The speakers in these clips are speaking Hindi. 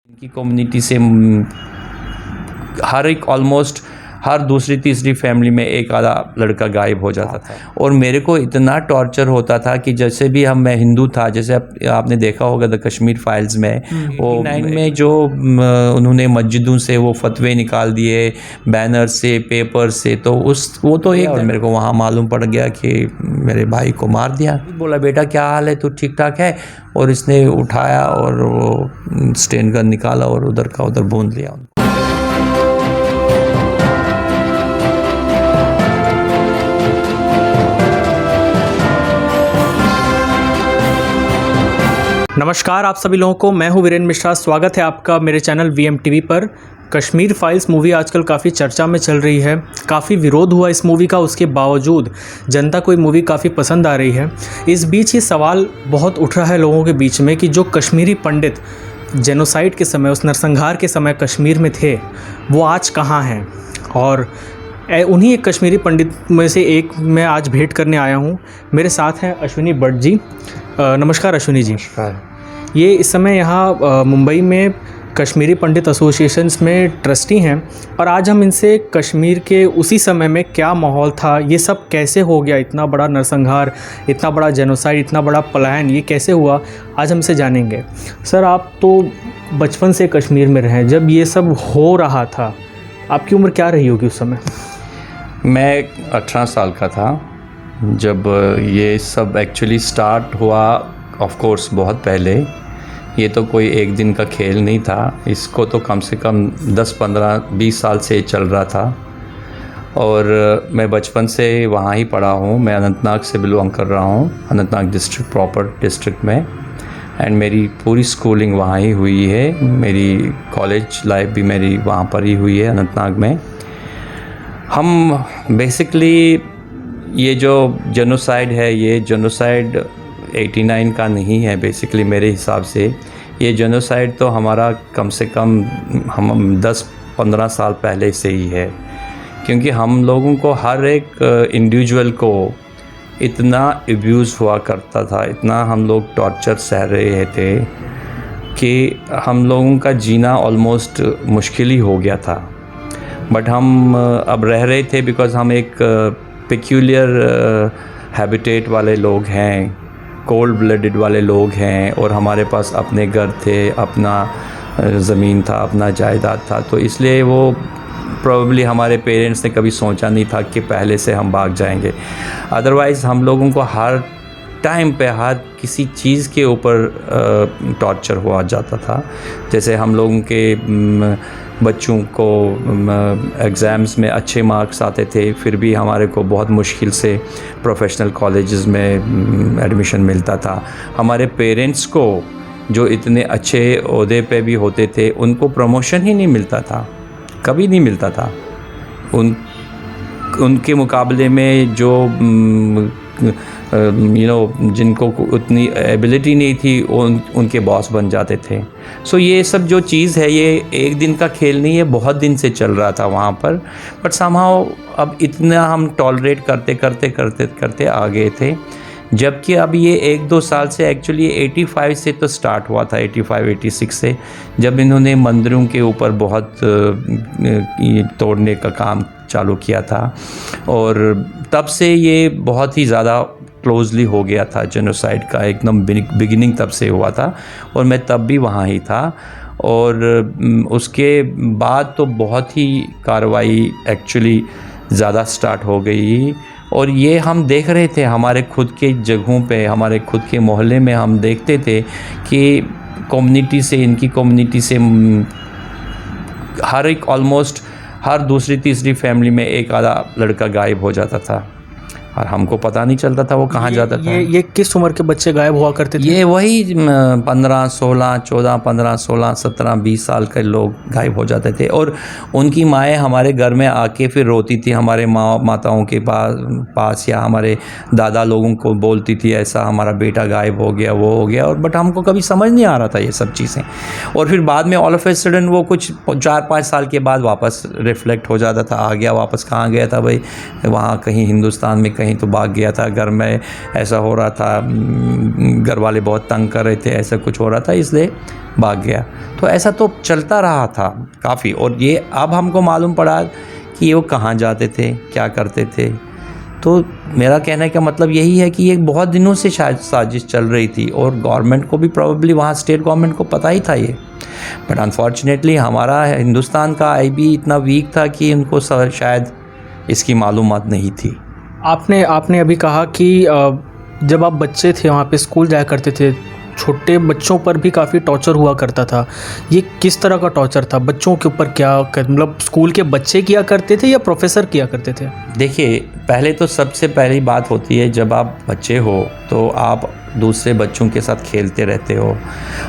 इनकी कम्युनिटी से हर एक ऑलमोस्ट हर दूसरी तीसरी फैमिली में एक आधा लड़का गायब हो जाता था। और मेरे को इतना टॉर्चर होता था कि जैसे भी मैं हिंदू था, जैसे आपने देखा होगा द कश्मीर फाइल्स में वो 89 में जो उन्होंने मस्जिदों से वो फतवे निकाल दिए, बैनर से, पेपर से, तो वो तो एक, और मेरे को वहाँ मालूम पड़ गया कि मेरे भाई को मार दिया। बोला बेटा क्या हाल है, तू ठीक ठाक है? और इसने उठाया और वो स्टेन गन निकाला और उधर का उधर भून लिया। नमस्कार आप सभी लोगों को, मैं हूं वीरेंद्र मिश्रा। स्वागत है आपका मेरे चैनल VMTV पर। कश्मीर फाइल्स मूवी आजकल काफ़ी चर्चा में चल रही है, काफ़ी विरोध हुआ इस मूवी का, उसके बावजूद जनता को ये मूवी काफ़ी पसंद आ रही है। इस बीच ये सवाल बहुत उठ रहा है लोगों के बीच में कि जो कश्मीरी पंडित जेनोसाइड के समय, उस नरसंहार के समय कश्मीर में थे, वो आज कहाँ हैं। और उन्हीं एक कश्मीरी पंडित में से एक मैं आज भेंट करने आया हूँ। मेरे साथ हैं अश्विनी भट्ट जी। नमस्कार अश्विनी जी। नमस्कार। ये इस समय यहाँ मुंबई में कश्मीरी पंडित एसोसिएशंस में ट्रस्टी हैं, और आज हम इनसे कश्मीर के उसी समय में क्या माहौल था, ये सब कैसे हो गया, इतना बड़ा नरसंहार, इतना बड़ा जेनोसाइड, इतना बड़ा पलायन, ये कैसे हुआ, आज हम इसे जानेंगे। सर, आप तो बचपन से कश्मीर में रहे, जब ये सब हो रहा था आपकी उम्र क्या रही होगी उस समय? मैं 18 साल का था जब ये सब एक्चुअली स्टार्ट हुआ। ऑफ कोर्स बहुत पहले, ये तो कोई एक दिन का खेल नहीं था, इसको तो कम से कम 10, 15, 20 साल से चल रहा था। और मैं बचपन से वहाँ ही पढ़ा हूँ। मैं अनंतनाग से बिलोंग कर रहा हूँ, अनंतनाग डिस्ट्रिक्ट, प्रॉपर डिस्ट्रिक्ट में। एंड मेरी पूरी स्कूलिंग वहाँ ही हुई है, मेरी कॉलेज लाइफ भी मेरी वहाँ पर ही हुई है, अनंतनाग में। हम बेसिकली ये जो जेनोसाइड है, ये जेनोसाइड 89 का नहीं है बेसिकली मेरे हिसाब से। ये जेनोसाइड तो हमारा कम से कम हम 10-15 साल पहले से ही है, क्योंकि हम लोगों को हर एक इंडिविजुअल को इतना अब्यूज़ हुआ करता था, इतना हम लोग टॉर्चर सह रहे थे कि हम लोगों का जीना ऑलमोस्ट मुश्किल ही हो गया था। बट हम अब रह रहे थे बिकॉज़ हम एक पेक्यूलियर हैबिटेट वाले लोग हैं, कोल्ड ब्लडेड वाले लोग हैं, और हमारे पास अपने घर थे, अपना ज़मीन था, अपना जायदाद था। तो इसलिए वो प्रोबेबली हमारे पेरेंट्स ने कभी सोचा नहीं था कि पहले से हम भाग जाएंगे। अदरवाइज़ हम लोगों को हर टाइम पे हर किसी चीज़ के ऊपर टॉर्चर हुआ जाता था। जैसे हम लोगों के बच्चों को एग्ज़ाम्स में अच्छे मार्क्स आते थे, फिर भी हमारे को बहुत मुश्किल से प्रोफेशनल कॉलेजेस में एडमिशन मिलता था। हमारे पेरेंट्स को जो इतने अच्छे ओहदे पे भी होते थे, उनको प्रमोशन ही नहीं मिलता था, कभी नहीं मिलता था। उनके मुकाबले में जो जिनको उतनी एबिलिटी नहीं थी, उनके बॉस बन जाते थे। सो ये सब जो चीज़ है, ये एक दिन का खेल नहीं है, बहुत दिन से चल रहा था वहाँ पर। बट समहाउ अब इतना हम टॉलरेट करते करते करते करते आ गए थे, जबकि अब ये 1-2 साल से, एक्चुअली 85 से तो स्टार्ट हुआ था, 85-86 से, जब इन्होंने मंदिरों के ऊपर बहुत तोड़ने का काम चालू किया था। और तब से ये बहुत ही ज़्यादा क्लोजली हो गया था जेनोसाइड का, एकदम बिगिनिंग तब से हुआ था, और मैं तब भी वहाँ ही था। और उसके बाद तो बहुत ही कार्रवाई एक्चुअली ज़्यादा स्टार्ट हो गई। और ये हम देख रहे थे हमारे खुद के जगहों पे, हमारे खुद के मोहल्ले में हम देखते थे कि कम्युनिटी से, इनकी कम्युनिटी से हर एक ऑलमोस्ट हर दूसरी तीसरी फैमिली में एक आधा लड़का गायब हो जाता था, और हमको पता नहीं चलता था वो कहाँ जाता था। ये किस उम्र के बच्चे गायब हुआ करते थे? ये वही 15, 16, 14, 15, 16, 17, 20 साल के लोग गायब हो जाते थे। और उनकी माएँ हमारे घर में आके फिर रोती थी, हमारे माताओं के पास या हमारे दादा लोगों को बोलती थी, ऐसा हमारा बेटा गायब हो गया, वो हो गया। और बट हमको कभी समझ नहीं आ रहा था ये सब चीज़ें। और फिर बाद में ऑल ऑफ ए सडन वो कुछ 4-5 साल के बाद वापस रिफ्लेक्ट हो जाता था, आ गया वापस। कहाँ गया था भाई? वहाँ कहीं हिंदुस्तान में कहीं तो भाग गया था, घर में ऐसा हो रहा था, घर वाले बहुत तंग कर रहे थे, ऐसा कुछ हो रहा था इसलिए भाग गया। तो ऐसा तो चलता रहा था काफ़ी। और ये अब हमको मालूम पड़ा कि वो कहाँ जाते थे, क्या करते थे। तो मेरा कहने का मतलब यही है कि ये बहुत दिनों से शायद साजिश चल रही थी और गवर्नमेंट को भी प्रॉब्ली वहाँ स्टेट गवर्नमेंट को पता ही था ये। बट अनफॉर्चुनेटली हमारा हिंदुस्तान का आईबी इतना वीक था कि उनको शायद इसकी मालूमात नहीं थी। आपने अभी कहा कि जब आप बच्चे थे वहाँ पे स्कूल जाया करते थे, छोटे बच्चों पर भी काफ़ी टॉर्चर हुआ करता था। ये किस तरह का टॉर्चर था? बच्चों के ऊपर क्या मतलब स्कूल के बच्चे किया करते थे या प्रोफेसर किया करते थे? देखिए, पहले तो सबसे पहली बात होती है, जब आप बच्चे हो तो आप दूसरे बच्चों के साथ खेलते रहते हो।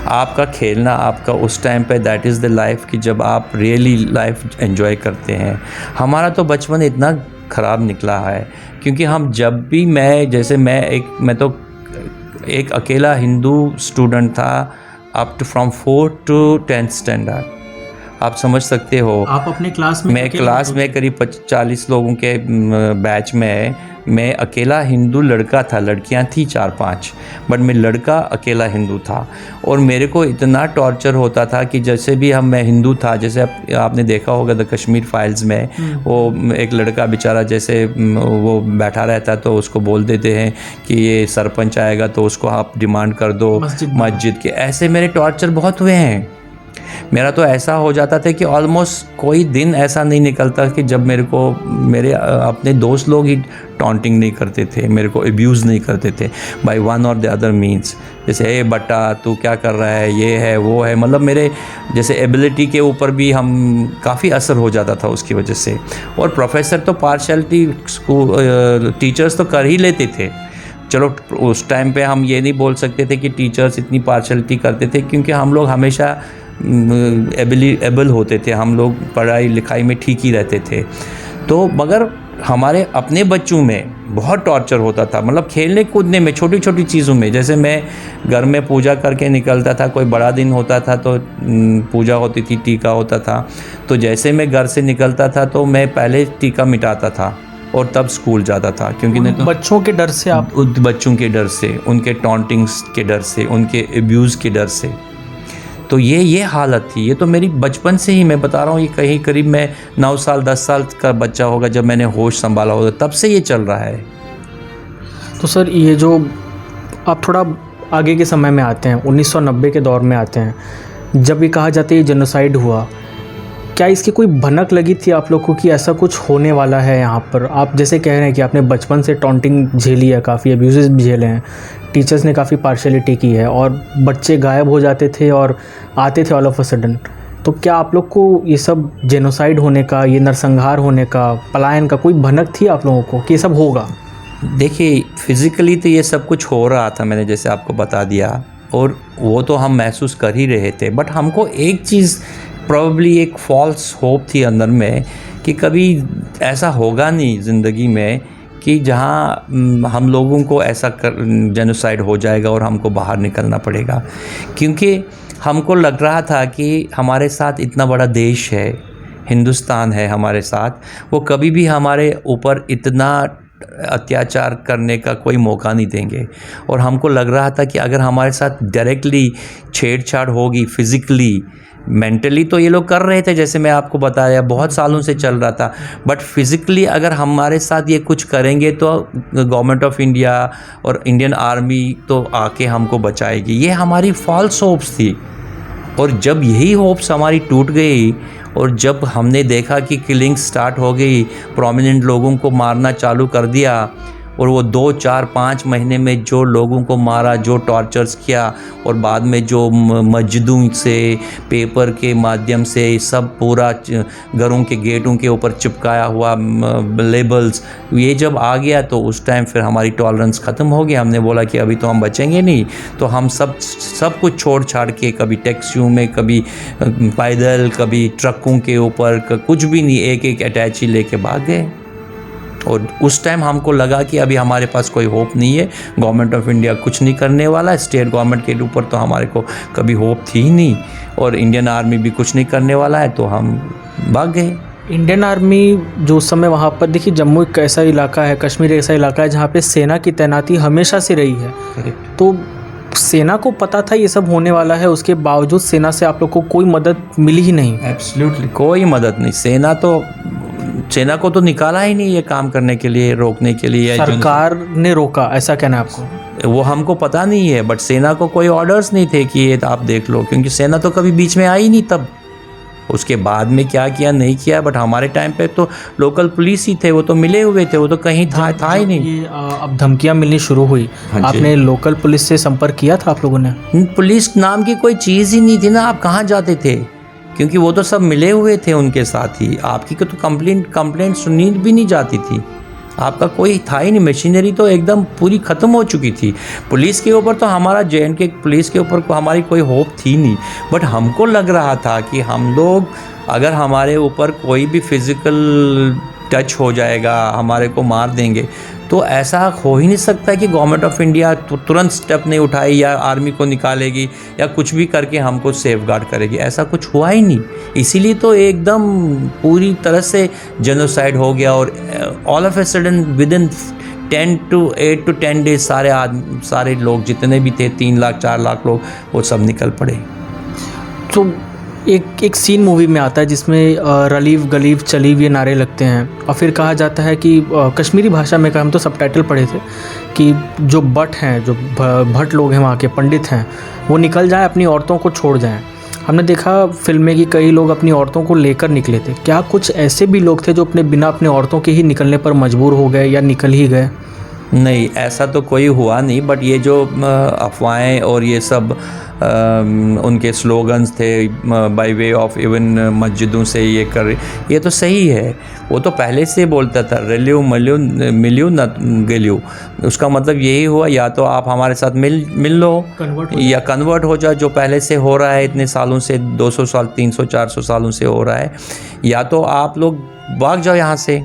आपका खेलना आपका उस टाइम पे दैट इज़ द लाइफ कि जब आप रियली लाइफ एंजॉय करते हैं। हमारा तो बचपन इतना ख़राब निकला है क्योंकि हम जब भी मैं तो एक अकेला हिंदू स्टूडेंट था up to from 4th to 10th standard. आप समझ सकते हो। आप अपने क्लास में मैं क्लास में करीब 40 लोगों के बैच में मैं अकेला हिंदू लड़का था, लड़कियां थी 4-5, बट मैं लड़का अकेला हिंदू था। और मेरे को इतना टॉर्चर होता था कि जैसे भी मैं हिंदू था, जैसे आपने देखा होगा द कश्मीर फाइल्स में, वो एक लड़का बेचारा जैसे वो बैठा रहता है तो उसको बोल देते हैं कि ये सरपंच आएगा तो उसको आप डिमांड कर दो मस्जिद के। ऐसे मेरे टॉर्चर बहुत हुए हैं। मेरा तो ऐसा हो जाता था कि ऑलमोस्ट कोई दिन ऐसा नहीं निकलता कि जब मेरे अपने दोस्त लोग ही टॉन्टिंग नहीं करते थे, मेरे को अब्यूज़ नहीं करते थे बाय वन और द अदर मीन्स। जैसे ए बट्टा तू क्या कर रहा है, ये है वो है, मतलब मेरे जैसे एबिलिटी के ऊपर भी हम काफ़ी असर हो जाता था उसकी वजह से। और प्रोफेसर तो पार्शलिटी टीचर्स तो कर ही लेते थे। चलो उस टाइम पे हम ये नहीं बोल सकते थे कि टीचर्स इतनी पार्शलिटी करते थे क्योंकि हम लोग हमेशा एबल होते थे, हम लोग पढ़ाई लिखाई में ठीक ही रहते थे। तो मगर हमारे अपने बच्चों में बहुत टॉर्चर होता था, मतलब खेलने कूदने में, छोटी छोटी चीज़ों में। जैसे मैं घर में पूजा करके निकलता था, कोई बड़ा दिन होता था तो पूजा होती थी, टीका होता था, तो जैसे मैं घर से निकलता था तो मैं पहले टीका मिटाता था और तब स्कूल जाता था। क्योंकि नहीं तो बच्चों के डर से, आप बच्चों के डर से, उनके टॉन्टिंग्स के डर से, उनके अब्यूज़ के डर से। तो ये हालत थी। ये तो मेरी बचपन से ही मैं बता रहा हूँ, ये कहीं करीब मैं 9 साल 10 साल का बच्चा होगा जब मैंने होश संभाला होगा, तब से ये चल रहा है। तो सर ये जो आप थोड़ा आगे के समय में आते हैं, 1990 के दौर में आते हैं, जब ये कहा जाता है ये जेनोसाइड हुआ, क्या इसकी कोई भनक लगी थी आप लोग को कि ऐसा कुछ होने वाला है यहाँ पर? आप जैसे कह रहे हैं कि आपने बचपन से टॉन्टिंग झेली है, काफ़ी अब्यूज़ भी झेले हैं, टीचर्स ने काफ़ी पार्शलिटी की है और बच्चे गायब हो जाते थे और आते थे ऑल ऑफ अ सडन। तो क्या आप लोग को ये सब जेनोसाइड होने का, ये नरसंहार होने का, पलायन का कोई भनक थी आप लोगों को कि ये सब होगा? देखिए, फिज़िकली तो ये सब कुछ हो रहा था, मैंने जैसे आपको बता दिया, और वो तो हम महसूस कर ही रहे थे। बट हमको एक चीज़ प्रॉब्ली एक फॉल्स होप थी अंदर में कि कभी ऐसा होगा नहीं ज़िंदगी में कि जहाँ हम लोगों को ऐसा जेनोसाइड हो जाएगा और हमको बाहर निकलना पड़ेगा। क्योंकि हमको लग रहा था कि हमारे साथ इतना बड़ा देश है, हिंदुस्तान है हमारे साथ, वो कभी भी हमारे ऊपर इतना अत्याचार करने का कोई मौका नहीं देंगे। और हमको लग रहा था कि अगर हमारे साथ डायरेक्टली छेड़छाड़ होगी, फिज़िकली, मेंटली तो ये लोग कर रहे थे, जैसे मैं आपको बताया बहुत सालों से चल रहा था, बट फिज़िकली अगर हमारे साथ ये कुछ करेंगे तो गवर्नमेंट ऑफ इंडिया और इंडियन आर्मी तो आके हमको बचाएगी। ये हमारी फॉल्स होप्स थी। और जब यही होप्स हमारी टूट गई और जब हमने देखा कि किलिंग स्टार्ट हो गई, प्रोमिनेंट लोगों को मारना चालू कर दिया, और वो 2, 4, 5 महीने में जो लोगों को मारा, जो टॉर्चर्स किया, और बाद में जो मस्जिदों से पेपर के माध्यम से सब पूरा घरों के गेटों के ऊपर चिपकाया हुआ लेबल्स, ये जब आ गया तो उस टाइम फिर हमारी टॉलरेंस ख़त्म हो गया। हमने बोला कि अभी तो हम बचेंगे नहीं, तो हम सब कुछ छोड़ छाड़ के, कभी टैक्सियों में, कभी पैदल, कभी ट्रकों के ऊपर, कुछ भी नहीं, एक अटैची लेके भाग गए। और उस टाइम हमको लगा कि अभी हमारे पास कोई होप नहीं है, गवर्नमेंट ऑफ इंडिया कुछ नहीं करने वाला है, स्टेट गवर्नमेंट के ऊपर तो हमारे को कभी होप थी ही नहीं, और इंडियन आर्मी भी कुछ नहीं करने वाला है, तो हम भाग गए। इंडियन आर्मी जो उस समय वहाँ पर, देखिए जम्मू एक ऐसा इलाका है, कश्मीर एक ऐसा इलाका है जहाँ पे सेना की तैनाती हमेशा से रही है। तो सेना को पता था ये सब होने वाला है, उसके बावजूद सेना से आप लोग को कोई मदद मिली ही नहीं? एब्सोल्युटली कोई मदद नहीं। सेना को तो निकाला ही नहीं ये काम करने के लिए, रोकने के लिए। सरकार ने रोका, ऐसा कहना है आपको? वो हमको पता नहीं है, बट सेना को कोई ऑर्डर्स नहीं थे कि ये आप देख लो, क्योंकि सेना तो कभी बीच में आई नहीं तब। उसके बाद में क्या किया नहीं किया, बट हमारे टाइम पे तो लोकल पुलिस ही थे, वो तो मिले हुए थे, वो तो कहीं था ही नहीं। ये अब धमकियां मिलनी शुरू हुई, हाँ जी। आपने लोकल पुलिस से संपर्क किया था आप लोगों ने? पुलिस नाम की कोई चीज़ ही नहीं थी ना, आप कहाँ जाते थे, क्योंकि वो तो सब मिले हुए थे उनके साथ ही। आपकी को तो कंप्लेंट सुनी भी नहीं जाती थी, आपका कोई था ही नहीं। मशीनरी तो एकदम पूरी ख़त्म हो चुकी थी। पुलिस के ऊपर तो हमारा J&K पुलिस के ऊपर हमारी कोई होप थी नहीं, बट हमको लग रहा था कि हम लोग अगर हमारे ऊपर कोई भी फिज़िकल टच हो जाएगा, हमारे को मार देंगे, तो ऐसा हो ही नहीं सकता कि गवर्नमेंट ऑफ इंडिया तुरंत स्टेप नहीं उठाए या आर्मी को निकालेगी या कुछ भी करके हमको सेफगार्ड करेगी। ऐसा कुछ हुआ ही नहीं। इसीलिए तो एकदम पूरी तरह से जेनोसाइड हो गया, और all of a sudden with in 8 to 10 days सारे लोग जितने भी थे, 3 लाख 4 लाख लोग, वो सब निकल पड़े। तो एक सीन मूवी में आता है जिसमें रलीव गलीव चलीव ये नारे लगते हैं, और फिर कहा जाता है कि कश्मीरी भाषा में, हम तो सबटाइटल पढ़े थे, कि जो भट्ट हैं, जो भट्ट लोग हैं वहाँ के पंडित हैं, वो निकल जाएं, अपनी औरतों को छोड़ जाएं। हमने देखा फिल्म में कि कई लोग अपनी औरतों को लेकर निकले थे। क्या कुछ ऐसे भी लोग थे जो बिना अपने औरतों के ही निकलने पर मजबूर हो गए या निकल ही गए? नहीं, ऐसा तो कोई हुआ नहीं, बट ये जो अफवाहें और ये सब उनके स्लोगन्स थे बाय वे ऑफ इवन मस्जिदों से ये कर, ये तो सही है। वो तो पहले से बोलता था रेल्यू मल्यू मिल्यू न गेल्यू। उसका मतलब यही हुआ, या तो आप हमारे साथ मिल लो या कन्वर्ट हो जाओ, जो पहले से हो रहा है इतने सालों से, 200 साल 300 400 सालों से हो रहा है, या तो आप लोग भाग जाओ यहाँ से,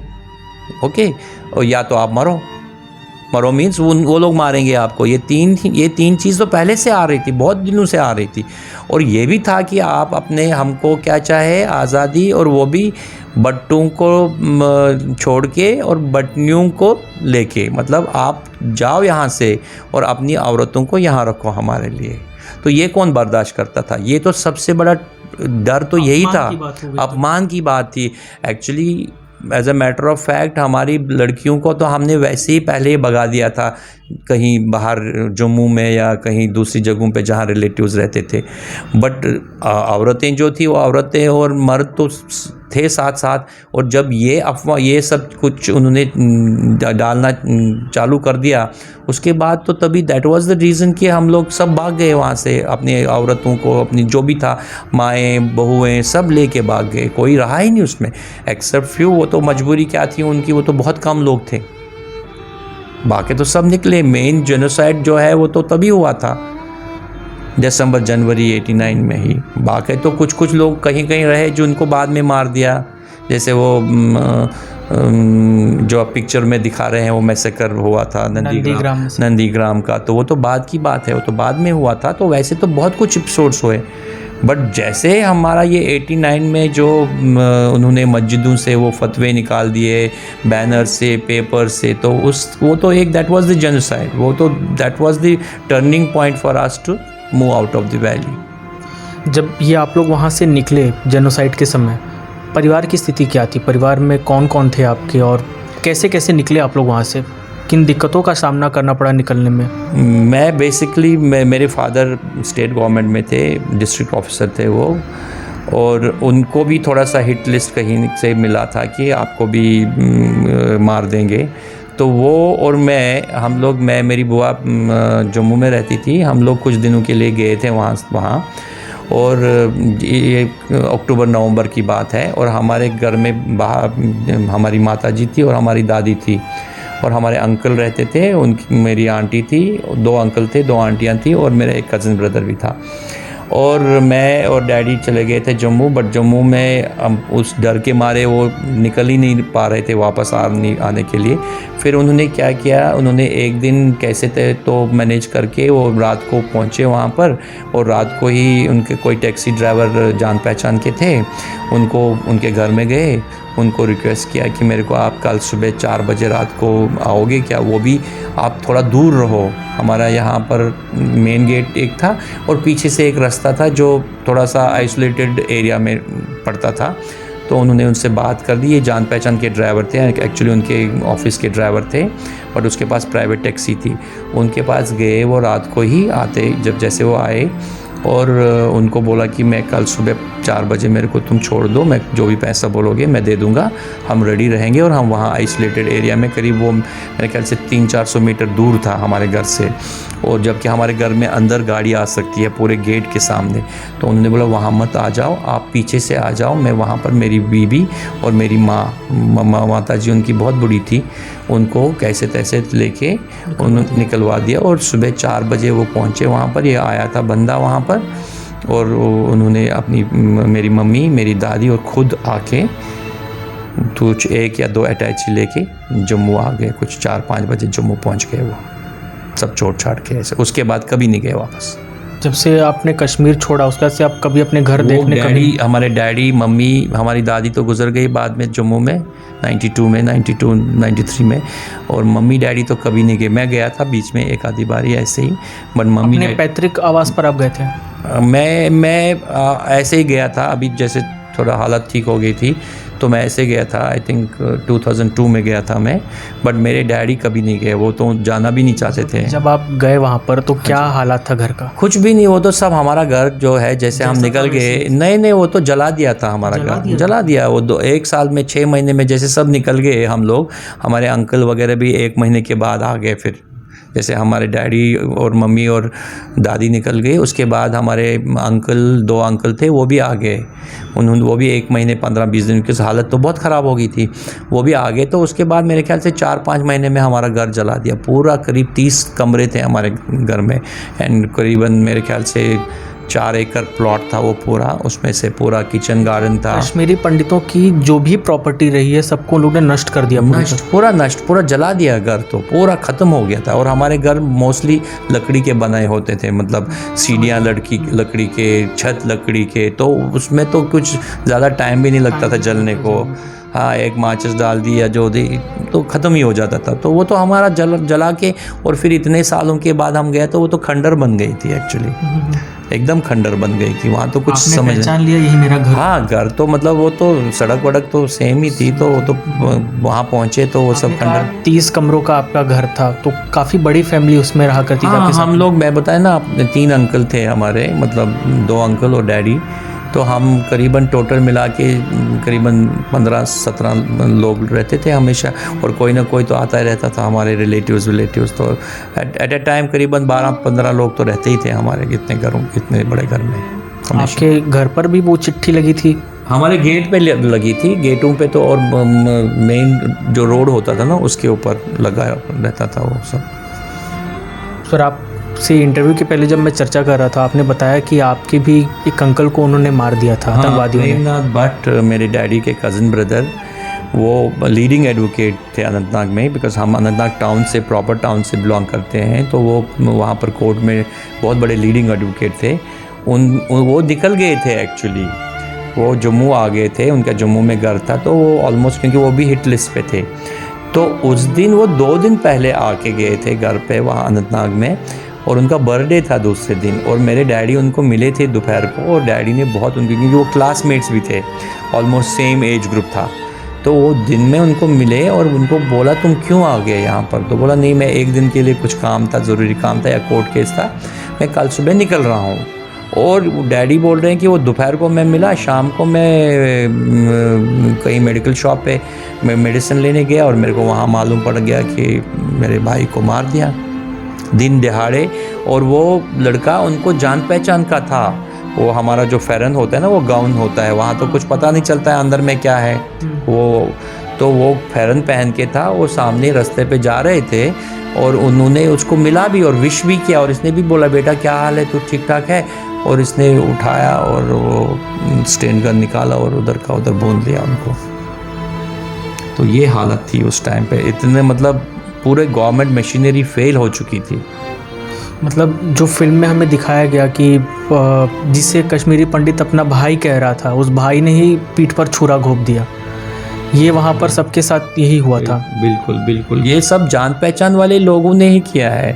ओके, और या तो आप मरो मीन्स वो लोग मारेंगे आपको। ये तीन चीज़ तो पहले से आ रही थी, बहुत दिनों से आ रही थी। और ये भी था कि आप अपने हमको क्या चाहे, आज़ादी, और वो भी बट्टों को छोड़ के और बटनियों को लेके, मतलब आप जाओ यहाँ से और अपनी औरतों को यहाँ रखो हमारे लिए। तो ये कौन बर्दाश्त करता था? ये तो सबसे बड़ा डर तो यही था, अपमान की बात थी actually. As a matter of fact हमारी लड़कियों को तो हमने वैसे ही पहले ही भगा दिया था कहीं बाहर, जम्मू में या कहीं दूसरी जगहों पे जहाँ रिलेटिव्स रहते थे। बट औरतें जो थी, वो औरतें और मर्द तो थे साथ साथ। और जब ये अफवाह, ये सब कुछ उन्होंने डालना चालू कर दिया, उसके बाद तो तभी दैट वाज द रीज़न कि हम लोग सब भाग गए वहाँ से। अपनी औरतों को, अपनी जो भी था, माएँ बहुएँ सब लेके भाग गए, कोई रहा ही नहीं उसमें एक्सेप्ट फ्यू। वो तो मजबूरी क्या थी उनकी, वो तो बहुत कम लोग थे, बाकी तो सब निकले। मेन जेनोसाइड जो है वो तो तभी हुआ था, दिसंबर जनवरी 89 में ही। बाकी तो कुछ लोग कहीं कहीं रहे जो उनको बाद में मार दिया, जैसे वो जो आप पिक्चर में दिखा रहे हैं वो मैसेकर हुआ था नंदीग्राम का, तो वो तो बाद की बात है, वो तो बाद में हुआ था। तो वैसे तो बहुत कुछ एपिसोड्स हुए, बट जैसे हमारा ये 89 में जो उन्होंने मस्जिदों से वो फतवे निकाल दिए, बैनर से, पेपर से, तो वो तो एक दैट वाज द जेनोसाइड। वो तो that was the turning point for us to move out of the valley. जब ये आप लोग वहाँ से निकले जेनोसाइड के समय, परिवार की स्थिति क्या थी? परिवार में कौन कौन थे आपके, और कैसे कैसे निकले आप लोग वहाँ से? किन दिक्कतों का सामना करना पड़ा निकलने में? मैं बेसिकली मेरे फादर स्टेट गवर्नमेंट में थे, डिस्ट्रिक्ट ऑफिसर थे वो, और उनको भी थोड़ा सा हिट लिस्ट कहीं से मिला था कि आपको भी मार देंगे। तो वो और मैं मेरी बुआ जम्मू में रहती थी, हम लोग कुछ दिनों के लिए गए थे वहाँ। और ये अक्टूबर नवंबर की बात है, और हमारे घर में बाहर हमारी माताजी थी और हमारी दादी थी, और हमारे अंकल रहते थे, उनकी मेरी आंटी थी, 2 अंकल थे, 2 आंटियाँ थी, और मेरा एक कज़न ब्रदर भी था। और मैं और डैडी चले गए थे जम्मू, बट जम्मू में हम उस डर के मारे वो निकल ही नहीं पा रहे थे वापस आने के लिए। फिर उन्होंने क्या किया, उन्होंने एक दिन कैसे थे तो मैनेज करके वो रात को पहुँचे वहाँ पर, और रात को ही उनके कोई टैक्सी ड्राइवर जान पहचान के थे, उनको उनके घर में गए उनको रिक्वेस्ट किया कि मेरे को आप कल सुबह 4 बजे रात को आओगे क्या, वो भी आप थोड़ा दूर रहो, हमारा यहाँ पर मेन गेट एक था और पीछे से एक रास्ता था जो थोड़ा सा आइसोलेटेड एरिया में पड़ता था। तो उन्होंने उनसे बात कर दी, ये जान पहचान के ड्राइवर थे, एक्चुअली उनके ऑफिस के ड्राइवर थे, बट उसके पास प्राइवेट टैक्सी थी। उनके पास गए, वो रात को ही आते, जब जैसे वो आए और उनको बोला कि मैं कल सुबह 4 बजे मेरे को तुम छोड़ दो, मैं जो भी पैसा बोलोगे मैं दे दूंगा, हम रेडी रहेंगे। और हम वहाँ आइसोलेटेड एरिया में, करीब वो मेरे ख्याल से 300-400 मीटर दूर था हमारे घर से, और जबकि हमारे घर में अंदर गाड़ी आ सकती है पूरे गेट के सामने। तो उन्होंने बोला वहाँ मत आ जाओ, आप पीछे से आ जाओ, मैं वहाँ पर मेरी बीबी और मेरी माता जी, उनकी बहुत बूढ़ी थी, उनको कैसे तैसे लेके उन्होंने निकलवा दिया। और सुबह 4 बजे वो पहुँचे वहाँ पर, ये आया था बंदा वहाँ पर, और उन्होंने अपनी मेरी मम्मी, मेरी दादी और खुद आके कुछ 1 या 2 अटैची लेके जम्मू आ गए। कुछ 4-5 बजे जम्मू पहुँच गए वो, सब छोड़ छाड़ के ऐसे। उसके बाद कभी नहीं गए वापस। जब से आपने कश्मीर छोड़ा उसके बाद से आप कभी अपने घर देखने कभी, हमारे डैडी, मम्मी, हमारी दादी तो गुजर गई बाद में जम्मू में 92-93 में, और मम्मी डैडी तो कभी नहीं गए। मैं गया था बीच में एक आधी बारी ऐसे ही, बट मम्मी अपने पैतृक आवास पर आप गए थे? मैं ऐसे ही गया था, अभी जैसे थोड़ा हालत ठीक हो गई थी तो मैं ऐसे गया था। आई थिंक 2002 में गया था मैं, बट मेरे डैडी कभी नहीं गए, वो तो जाना भी नहीं चाहते थे। जब आप गए वहाँ पर तो क्या हालात था घर का? कुछ भी नहीं, वो तो सब हमारा घर जो है जैसे हम निकल गए, नहीं वो तो जला दिया था हमारा घर, जला दिया वो 1 साल में 6 महीने में जैसे सब निकल गए हम लोग। हमारे अंकल वगैरह भी 1 महीने के बाद आ गए, फिर जैसे हमारे डैडी और मम्मी और दादी निकल गए, उसके बाद हमारे अंकल, 2 अंकल थे, वो भी आ गए। वो भी 1 महीने 15-20 दिन की हालत तो बहुत ख़राब हो गई थी, वो भी आ गए। तो उसके बाद मेरे ख्याल से 4-5 महीने में हमारा घर जला दिया पूरा। करीब 30 कमरे थे हमारे घर में, एंड करीबन मेरे ख्याल से 4 एकड़ प्लॉट था वो पूरा, उसमें से पूरा किचन गार्डन था। कश्मीरी पंडितों की जो भी प्रॉपर्टी रही है सबको लोगों ने नष्ट कर दिया, पूरा जला दिया घर, तो पूरा ख़त्म हो गया था। और हमारे घर मोस्टली लकड़ी के बनाए होते थे, मतलब सीढ़ियाँ लकड़ी के, छत लकड़ी के, तो उसमें तो कुछ ज़्यादा टाइम भी नहीं लगता था जलने को। हाँ, एक माचिस डाल दी या जो दी तो ख़त्म ही हो जाता था। तो वो तो हमारा जला के, और फिर इतने सालों के बाद हम गए तो वो तो खंडर बन गई थी एक्चुअली, एकदम खंडर बन गई थी। वहाँ तो कुछ समझ पहचान लिया यही मेरा घर। हाँ, घर तो मतलब वो तो सड़क वड़क तो सेम ही थी, तो वो तो वहाँ पहुँचे तो वो सब खंडर। 30 कमरों का आपका घर था, तो काफ़ी बड़ी फैमिली उसमें रहा करती थी। हाँ, हम लोग, मैं बताया ना, 3 अंकल थे हमारे, मतलब 2 अंकल और डैडी, तो हम करीबन टोटल मिला के करीबन 15-17 लोग रहते थे हमेशा, और कोई ना कोई तो आता ही रहता था, हमारे रिलेटिव्स। तो एट ए टाइम करीबन 12-15 लोग तो रहते ही थे हमारे इतने बड़े घर में। आपके घर पर भी वो चिट्ठी लगी थी? हमारे गेट पे लगी थी, गेटों पे तो, और मेन जो रोड होता था ना उसके ऊपर लगा रहता था वो सब। सर, आप से इंटरव्यू के पहले जब मैं चर्चा कर रहा था, आपने बताया कि आपके भी एक अंकल को उन्होंने मार दिया था आतंकवादियों ने। प्रेमनाथ भट्ट, मेरे डैडी के कज़न ब्रदर, वो लीडिंग एडवोकेट थे अनंतनाग में, बिकॉज हम अनंतनाग टाउन से, प्रॉपर टाउन से बिलोंग करते हैं, तो वो वहाँ पर कोर्ट में बहुत बड़े लीडिंग एडवोकेट थे। वो निकल गए थे एक्चुअली, वो जम्मू आ गए थे, उनका जम्मू में घर था, तो वो ऑलमोस्ट, क्योंकि वो भी हिट लिस्ट पे थे, तो उस दिन वो 2 दिन पहले आके गए थे घर पे वहाँ अनंतनाग में, और उनका बर्थडे था दूसरे दिन, और मेरे डैडी उनको मिले थे दोपहर को, और डैडी ने बहुत उनके, क्योंकि वो क्लासमेट्स भी थे, ऑलमोस्ट सेम एज ग्रुप था, तो वो दिन में उनको मिले और उनको बोला तुम क्यों आ गए यहाँ पर? तो बोला नहीं, मैं 1 दिन के लिए कुछ काम था, ज़रूरी काम था या कोर्ट केस था, मैं कल सुबह निकल रहा हूँ। और डैडी बोल रहे हैं कि वो दोपहर को मैं मिला, शाम को मैं कहीं मेडिकल शॉप पे मैं मेडिसिन लेने गया, और मेरे को वहाँ मालूम पड़ गया कि मेरे भाई को मार दिया दिन दिहाड़े। और वो लड़का उनको जान पहचान का था, वो हमारा जो फेरन होता है ना, वो गाउन होता है, वहाँ तो कुछ पता नहीं चलता है अंदर में क्या है, वो फेरन पहन के था, वो सामने रास्ते पे जा रहे थे, और उन्होंने उसको मिला भी और विश भी किया, और इसने भी बोला बेटा क्या हाल है, तू ठीक ठाक है? और इसने उठाया और वो स्टेन गन निकाला और उधर का उधर भून लिया उनको। तो ये हालत थी उस टाइम पे, इतने मतलब पूरे गवर्नमेंट मशीनरी फेल हो चुकी थी। मतलब जो फिल्म में हमें दिखाया गया कि जिसे कश्मीरी पंडित अपना भाई कह रहा था, उस भाई ने ही पीठ पर छुरा घोंप दिया, ये वहाँ पर सबके साथ यही हुआ था। बिल्कुल बिल्कुल, ये सब जान पहचान वाले लोगों ने ही किया है,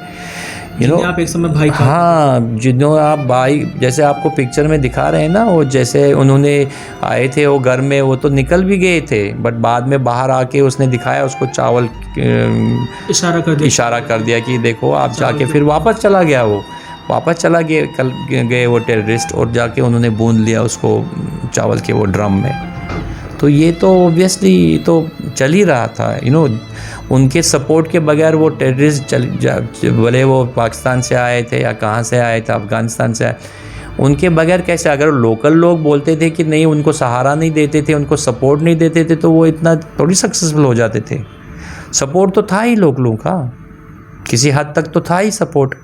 आप एक समय भाई कहा। हाँ, जिन्होंने आप भाई, जैसे आपको पिक्चर में दिखा रहे हैं ना, वो जैसे उन्होंने आए थे वो घर में, वो तो निकल भी गए थे, बट बाद में बाहर आके उसने दिखाया, उसको चावल इशारा कर दिया कि देखो आप जाके, फिर वापस चला गया, वो वापस चला गया, कल गए वो टेररिस्ट, और जाके उन्होंने बूंद लिया उसको चावल के वो ड्रम में। तो ये तो ऑब्वियसली तो चल ही रहा था, उनके सपोर्ट के बगैर वो टेररिस्ट भले वो पाकिस्तान से आए थे या कहाँ से आए थे, अफ़गानिस्तान से आए, उनके बगैर कैसे? अगर लोकल लोग बोलते थे कि नहीं, उनको सहारा नहीं देते थे, उनको सपोर्ट नहीं देते थे, तो वो इतना थोड़ी सक्सेसफुल हो जाते थे। सपोर्ट तो था ही लोगों का, किसी हद तक तो था ही सपोर्ट,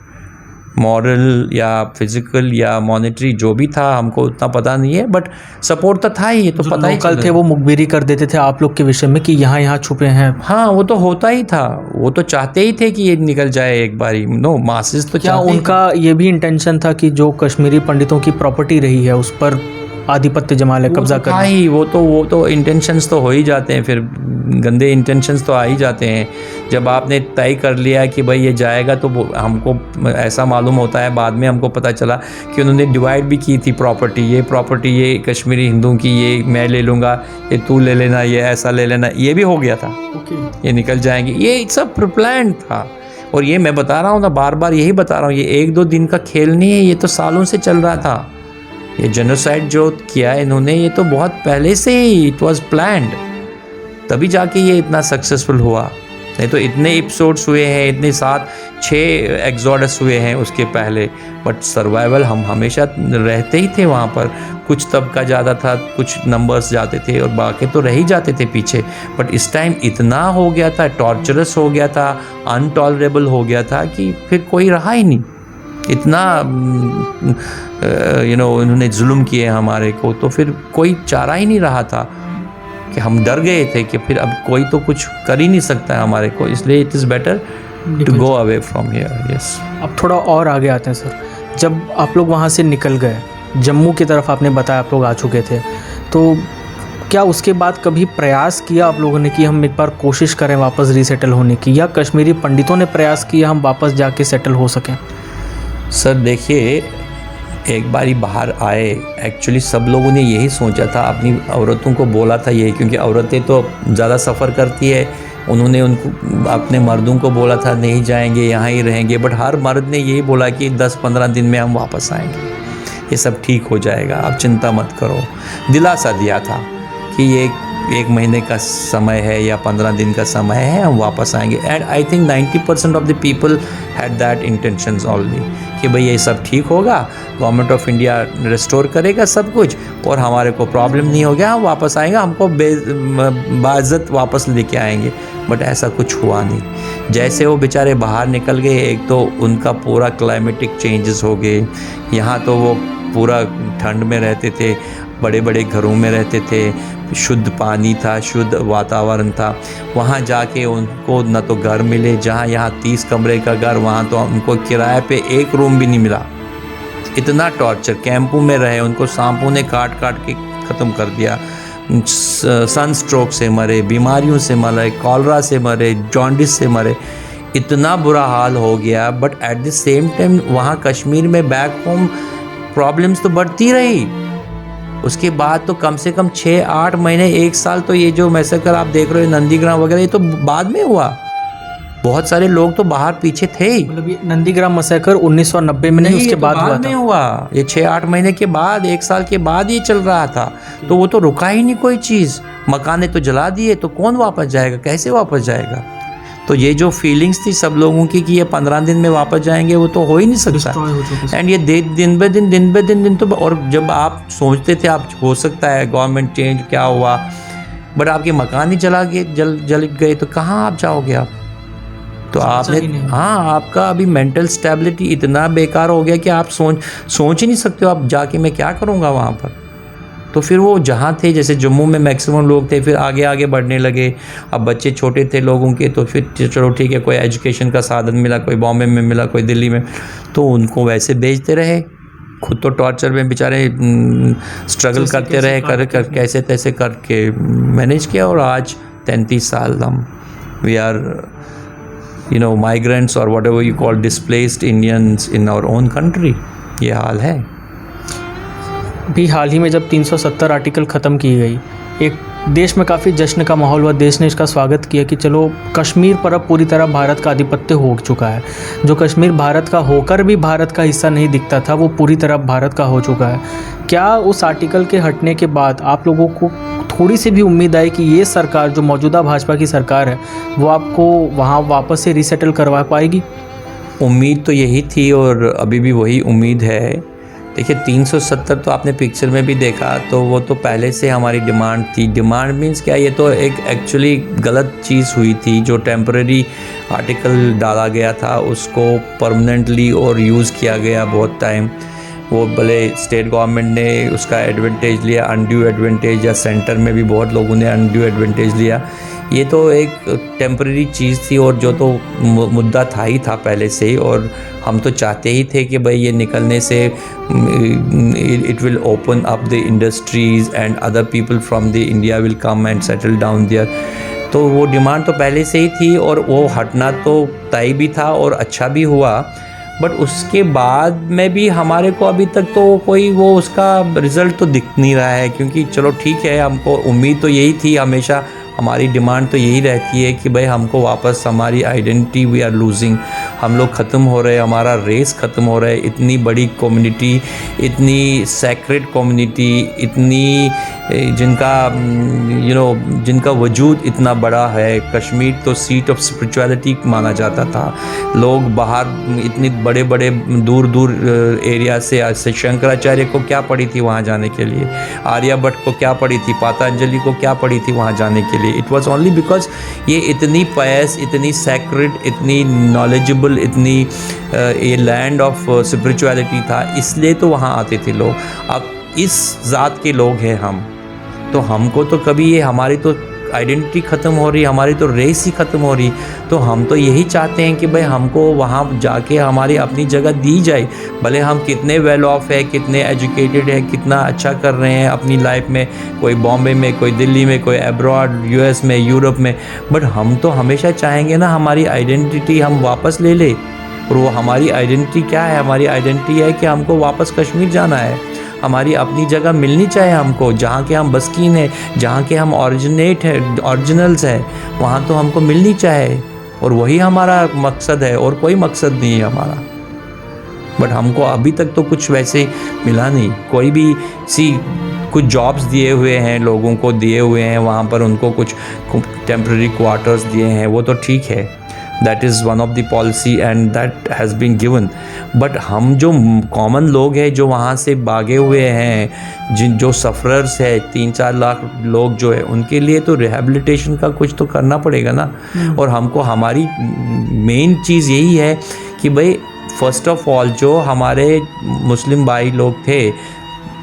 मॉरल या फिजिकल या मॉनेटरी, जो भी था हमको उतना पता नहीं है, बट सपोर्ट तो था ही, ये तो पता ही। लोकल थे वो मुखबिरी कर देते थे आप लोग के विषय में कि यहाँ छुपे हैं। हाँ, वो तो होता ही था, वो तो चाहते ही थे कि ये निकल जाए एक बारी, मासेस तो क्या चाहते उनका ये भी इंटेंशन था कि जो कश्मीरी पंडितों की प्रॉपर्टी रही है उस पर आधिपत्य जमा ले, कब्जा कर? ही वो तो इंटेंशंस तो हो ही जाते हैं, फिर गंदे इंटेंशंस तो आ ही जाते हैं। जब आपने तय कर लिया कि भाई ये जाएगा, तो हमको ऐसा मालूम होता है, बाद में हमको पता चला कि उन्होंने डिवाइड भी की थी प्रॉपर्टी, ये कश्मीरी हिंदुओं की, ये मैं ले लूँगा, ये तू ले लेना, ये ऐसा ले लेना, ये भी हो गया था। ये निकल जाएंगे, ये सब प्लान था। और ये मैं बता रहा हूँ ना, बार बार यही बता रहा हूँ, ये 1-2 दिन का खेल नहीं है, ये तो सालों से चल रहा था। ये जेनोसाइड जो किया है इन्होंने, ये तो बहुत पहले से ही इट वाज प्लान्ड, तभी जाके ये इतना सक्सेसफुल हुआ। नहीं तो इतने एपिसोड्स हुए हैं, इतने 7-6 एक्सोडस हुए हैं उसके पहले, बट सर्वाइवल हम हमेशा रहते ही थे वहाँ पर। कुछ तबका ज़्यादा था, कुछ नंबर्स जाते थे और बाकी तो रह ही जाते थे पीछे। बट इस टाइम इतना हो गया था, टॉर्चरस हो गया था, अनटॉलरेबल हो गया था कि फिर कोई रहा ही नहीं। इतना उन्होंने जुल्म किए हमारे को, तो फिर कोई चारा ही नहीं रहा था कि हम डर गए थे कि फिर अब कोई तो कुछ कर ही नहीं सकता है हमारे को, इसलिए it is better to go away from here. Yes, अब थोड़ा और आगे आते हैं सर। जब आप लोग वहाँ से निकल गए, जम्मू की तरफ आपने बताया आप लोग आ चुके थे, तो क्या उसके बाद कभी प्रयास किया आप लोगों ने कि हम एक बार कोशिश करें वापस रीसेटल होने की, या कश्मीरी पंडितों ने प्रयास किया हम वापस जाके सेटल हो सकें? सर देखिए, एक बारी बाहर आए, एक्चुअली सब लोगों ने यही सोचा था, अपनी औरतों को बोला था यही, क्योंकि औरतें तो ज़्यादा सफ़र करती है, उन्होंने उनको अपने मर्दों को बोला था नहीं जाएंगे, यहाँ ही रहेंगे, बट हर मर्द ने यही बोला कि 10-15 दिन में हम वापस आएंगे, ये सब ठीक हो जाएगा, आप चिंता मत करो। दिलासा दिया था कि ये 1 महीने का समय है या 15 दिन का समय है, हम वापस आएंगे। And I think 90% of the people had that intentions already कि भाई ये सब ठीक होगा, गवर्नमेंट ऑफ इंडिया रिस्टोर करेगा सब कुछ, और हमारे को प्रॉब्लम नहीं हो गया, हम वापस आएंगे, हमको बाइज्जत वापस लेके आएंगे। बट ऐसा कुछ हुआ नहीं। जैसे वो बेचारे बाहर निकल गए, एक तो उनका पूरा क्लाइमेटिक चेंजेस हो गए। यहाँ तो वो पूरा ठंड में रहते थे, बड़े बड़े घरों में रहते थे, शुद्ध पानी था, शुद्ध वातावरण था। वहाँ जाके उनको न तो घर मिले, जहाँ यहाँ 30 कमरे का घर, वहाँ तो उनको किराए पे 1 रूम भी नहीं मिला। इतना टॉर्चर, कैंपों में रहे, उनको सांपों ने काट काट के ख़त्म कर दिया। सन स्ट्रोक से मरे, बीमारियों से मरे, कॉलरा से मरे, जॉन्डिस से मरे, इतना बुरा हाल हो गया। But at the same time वहाँ कश्मीर में बैक होम प्रॉब्लम्स तो बढ़ती रही। उसके बाद तो कम से कम 6-8 महीने, 1 साल तो ये जो मैसेकर आप देख रहे हो नंदीग्राम वगैरह, ये तो बाद में हुआ। बहुत सारे लोग तो बाहर पीछे थे ही। मतलब ये नंदीग्राम मैसेकर 1990 में नहीं, उसके बाद हुआ। ये 6-8 महीने के बाद, 1 साल के बाद ये चल रहा था। तो वो तो रुका ही नहीं कोई चीज़। मकाने तो जला दिए, तो कौन वापस जाएगा, कैसे वापस जाएगा? तो ये जो फीलिंग्स थी सब लोगों की कि ये 15 दिन में वापस जाएंगे, वो तो हो ही नहीं सकता। एंड ये दिन ब दिन तो, और जब आप सोचते थे आप हो सकता है गवर्नमेंट चेंज क्या हुआ, बट आपके मकान ही जल गए, तो कहाँ आप जाओगे आप? तो आपने, हाँ, आपका अभी मेंटल स्टेबिलिटी इतना बेकार हो गया कि आप सोच ही नहीं सकते हो आप जाके मैं क्या करूँगा वहाँ पर। तो फिर वो जहाँ थे, जैसे जम्मू में मैक्सिमम लोग थे, फिर आगे बढ़ने लगे। अब बच्चे छोटे थे लोगों के, तो फिर चलो ठीक है, कोई एजुकेशन का साधन मिला, कोई बॉम्बे में मिला, कोई दिल्ली में, तो उनको वैसे भेजते रहे। खुद तो टॉर्चर में बेचारे स्ट्रगल करते रहे, कर कैसे तैसे करके मैनेज किया, और आज 33 साल हम वी आर माइग्रेंट्स और whatever you call displaced Indians in our own country. ये हाल है। भी हाल ही में जब 370 आर्टिकल ख़त्म की गई, एक देश में काफ़ी जश्न का माहौल हुआ, देश ने इसका स्वागत किया कि चलो कश्मीर पर अब पूरी तरह भारत का आधिपत्य हो चुका है। जो कश्मीर भारत का होकर भी भारत का हिस्सा नहीं दिखता था, वो पूरी तरह भारत का हो चुका है। क्या उस आर्टिकल के हटने के बाद आप लोगों को थोड़ी सी भी उम्मीद आई कि ये सरकार, जो मौजूदा भाजपा की सरकार है, वो आपको वहाँ वापस से रीसेटल करवा पाएगी? उम्मीद तो यही थी और अभी भी वही उम्मीद है। देखिए 370 तो आपने पिक्चर में भी देखा, तो वो तो पहले से हमारी डिमांड थी। डिमांड मीन्स क्या, ये तो एक एक्चुअली गलत चीज़ हुई थी। जो टेम्परेरी आर्टिकल डाला गया था उसको परमानेंटली और यूज़ किया गया बहुत टाइम। वो भले स्टेट गवर्नमेंट ने उसका एडवांटेज लिया, अनड्यू एडवांटेज, या सेंटर में भी बहुत लोगों ने अनड्यू एडवांटेज लिया। ये तो एक टेम्परेरी चीज़ थी, और जो तो मुद्दा था ही था पहले से ही, और हम तो चाहते ही थे कि भाई ये निकलने से it will open up the industries and other people from the India will come and settle down there. तो वो डिमांड तो पहले से ही थी, और वो हटना तो तय भी था और अच्छा भी हुआ। बट उसके बाद में भी हमारे को अभी तक तो कोई वो उसका रिज़ल्ट तो दिख नहीं रहा है, क्योंकि चलो ठीक है, हमको उम्मीद तो यही थी, हमेशा हमारी डिमांड तो यही रहती है कि भाई हमको वापस हमारी आइडेंटिटी, वी आर लूजिंग, हम लोग ख़त्म हो रहे हैं, हमारा रेस ख़त्म हो रहा है। इतनी बड़ी कम्युनिटी, इतनी सैक्रेड कम्युनिटी, इतनी जिनका वजूद इतना बड़ा है। कश्मीर तो सीट ऑफ स्पिरिचुअलिटी माना जाता था। लोग बाहर इतने बड़े बड़े दूर दूर एरिया से शंकराचार्य को क्या पड़ी थी वहाँ जाने के लिए, आर्यभट्ट को क्या पड़ी थी, पतंजलि को क्या पड़ी थी वहाँ जाने के लिए। इट वॉज ओनली बिकॉज ये इतनी पायस, इतनी सैक्रेड, इतनी नॉलेजेबल, इतनी ये लैंड ऑफ स्पिरिचुअलिटी था, इसलिए तो वहाँ आते थे लोग। अब इस ज़ात के लोग हैं हम, तो हमको तो कभी ये हमारी तो आइडेंटिटी ख़त्म हो रही, हमारी तो रेस ही ख़त्म हो रही। तो हम तो यही चाहते हैं कि भाई हमको वहाँ जाके हमारी अपनी जगह दी जाए। भले हम कितने वेल ऑफ है, कितने एजुकेटेड है, कितना अच्छा कर रहे हैं अपनी लाइफ में, कोई बॉम्बे में, कोई दिल्ली में, कोई अब्रॉड, यूएस में, यूरोप में, बट हम तो हमेशा चाहेंगे ना हमारी आइडेंटिटी हम वापस ले ले। और वो हमारी आइडेंटिटी क्या है? हमारी आइडेंटिटी है कि हमको वापस कश्मीर जाना है, हमारी अपनी जगह मिलनी चाहिए हमको, जहाँ के हम बस्कीन हैं, जहाँ के हम ऑरिजिनेट हैं, ओरिजिनल्स हैं, वहाँ तो हमको मिलनी चाहिए। और वही हमारा मकसद है, और कोई मकसद नहीं है हमारा। बट हमको अभी तक तो कुछ वैसे मिला नहीं। कोई भी कुछ जॉब्स दिए हुए हैं, लोगों को दिए हुए हैं, वहाँ पर उनको कुछ टेम्परेरी क्वार्टर्स दिए हैं, वो तो ठीक है, that is one of the policy and that has been given. But हम जो कॉमन लोग हैं, जो वहाँ से भागे हुए हैं, जो सफ़रर्स है, 3-4 लाख लोग जो है, उनके लिए तो रिहेबिलिटेशन का कुछ तो करना पड़ेगा ना। और हमको हमारी मेन चीज़ यही है कि भाई फर्स्ट ऑफ ऑल जो हमारे मुस्लिम भाई लोग थे,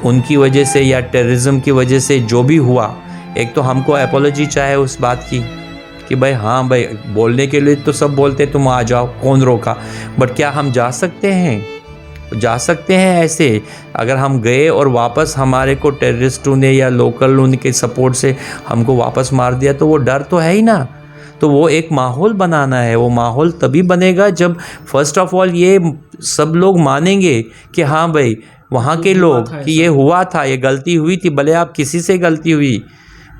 उनकी वजह से या टेररिज्म की वजह से जो भी हुआ, एक तो हमको एपोलॉजी चाहे उस बात की कि भाई हाँ भाई, बोलने के लिए तो सब बोलते तुम आ जाओ, कौन रोका। बट क्या हम जा सकते हैं? जा सकते हैं ऐसे? अगर हम गए और वापस हमारे को टेररिस्टों ने या लोकल उनके सपोर्ट से हमको वापस मार दिया, तो वो डर तो है ही ना। तो वो एक माहौल बनाना है। वो माहौल तभी बनेगा जब फर्स्ट ऑफ ऑल ये सब लोग मानेंगे कि हाँ भाई, वहाँ के लोग कि ये हुआ था, ये गलती हुई थी, भले आप किसी से गलती हुई,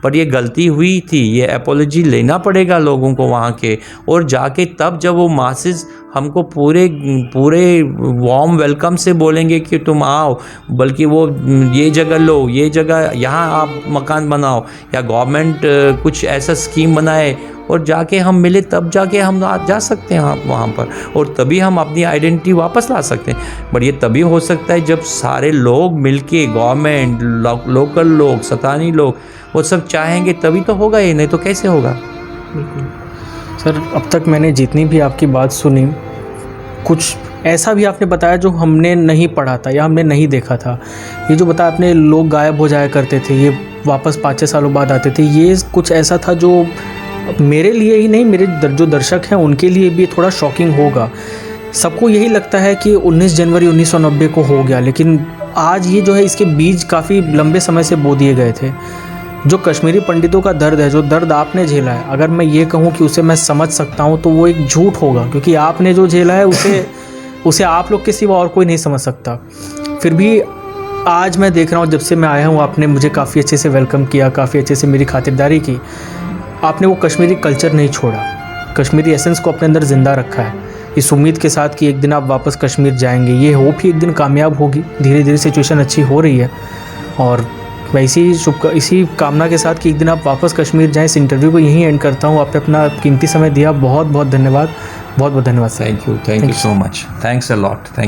पर ये गलती हुई थी, ये एपोलॉजी लेना पड़ेगा लोगों को वहाँ के। और जाके तब जब वो मासेस हमको पूरे वार्म वेलकम से बोलेंगे कि तुम आओ, बल्कि वो ये जगह लो, ये जगह यहाँ आप मकान बनाओ, या गवर्नमेंट कुछ ऐसा स्कीम बनाए और जाके हम मिले, तब जाके हम जा सकते हैं वहाँ पर, और तभी हम अपनी आइडेंटिटी वापस ला सकते हैं। बट ये तभी हो सकता है जब सारे लोग मिलके, गवर्नमेंट, लोकल लोग, स्थानीय लोग, वो सब चाहेंगे, तभी तो होगा। ये नहीं तो कैसे होगा? बिल्कुल सर, अब तक मैंने जितनी भी आपकी बात सुनी, कुछ ऐसा भी आपने बताया जो हमने नहीं पढ़ा था या हमने नहीं देखा था। ये जो बताया आपने, लोग गायब हो जाया करते थे, ये वापस 5-6 सालों बाद आते थे, ये कुछ ऐसा था जो मेरे लिए ही नहीं, मेरे जो दर्शक हैं उनके लिए भी थोड़ा शॉकिंग होगा सबको यही लगता है कि 19 जनवरी 1990 को हो गया, लेकिन आज ये जो है इसके बीज काफ़ी लंबे समय से बो दिए गए थे। जो कश्मीरी पंडितों का दर्द है, जो दर्द आपने झेला है, अगर मैं ये कहूँ कि उसे मैं समझ सकता हूँ तो वो एक झूठ होगा, क्योंकि आपने जो झेला है उसे आप लोग के सिवा और कोई नहीं समझ सकता। फिर भी आज मैं देख रहा हूँ, जब से मैं आया हूँ आपने मुझे काफ़ी अच्छे से वेलकम किया, काफ़ी अच्छे से मेरी खातिरदारी की। आपने वो कश्मीरी कल्चर नहीं छोड़ा, कश्मीरी एसेंस को अपने अंदर ज़िंदा रखा है, इस उम्मीद के साथ कि एक दिन आप वापस कश्मीर जाएंगे। ये होप ही एक दिन कामयाब होगी। धीरे धीरे सिचुएशन अच्छी हो रही है और मैं इसी कामना के साथ कि एक दिन आप वापस कश्मीर जाएं। इस इंटरव्यू को यहीं एंड करता हूँ। आपने अपना कीमती समय दिया, बहुत बहुत धन्यवाद, बहुत बहुत धन्यवाद sir. Thank you so much, thanks a lot, thank you.